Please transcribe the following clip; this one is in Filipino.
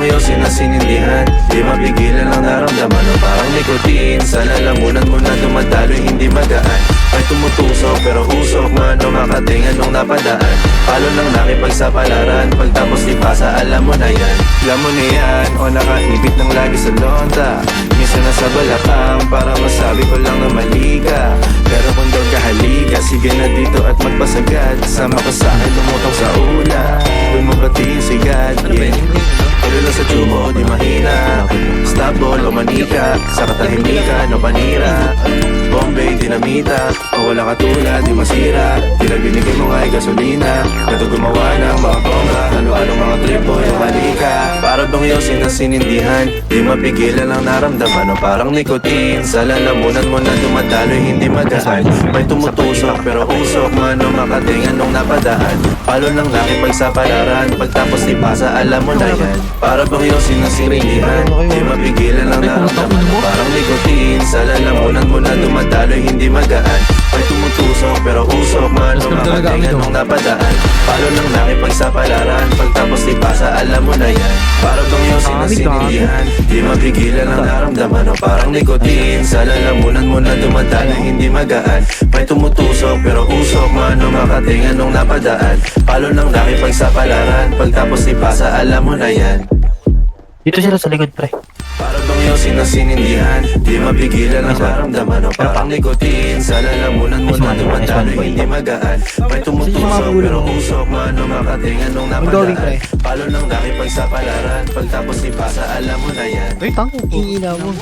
yosin na sinindihan, di mapigilan ang naramdaman o parang nikotin. Sa lalamunan mo na dumadaloy hindi magaan, may tumutusok pero usok man o makatingan nung napadaan. Palo lang nakipagsapalaran, pagtapos di pasa alam mo na yan. Alam mo na yan o nakaibit ng lagi sa lonta. Minsan nasa balakang para masabi ko lang na mali ka, pero kung doon ka halika, sige na dito at magpasagad. Sama ka sa akin lumutang sa ula, doon mo patiin sigad, yeah. Pero lang sa tubo, di mahina, stop ball o manika, sa katahimikan o panira. Bombay, dinamita, o wala katulad, di masira. Tila binigay mo nga ay gasolina, kato gumawa ng mga bonga, halo-halo mga tripo yung halika. Para bang yosin na sinindihan, di mapigilan ang naramdaman o parang nikotin. Sa lalamunan mo na dumadaloy hindi magaan, may tumutusok pero usok man o makatingan nung napadaan. Palo lang nakipagsapalaran, pagtapos di pasa alam mo na yan. Para bang yosin na sinindihan, di mapigilan ang naramdaman o parang nikotin. Sa lalamunan mo na dumadaloy hindi magaan, may tumutusok pero usok man o makatingan nung napadaan. Palo lang nakipagsapalaran, pagtapos di pasa alam mo na yan. Para bang yosin na sinindihan, di mapigilan ang naramdaman o parang nikotin. Sa lalamunan mo na dumadaloy hindi magaan, may tumutusok pero usok man o makatingan nung napadaan. Palo lang nakipagsapalaran, pagtapos di pasa alam mo na yan. Dito sila sa likod, pre. Para bang yosin na sinindihan, di mapigilan ang naramdaman o parang nikotin. Sa lalamunan mo na dumadaloy hindi magaan, may tumutusok pero usok man o makatingan nung napadaan. Palo lang nakipagsapalaran, pagtapos di pasa alam mo na yan. Tango, iina mo.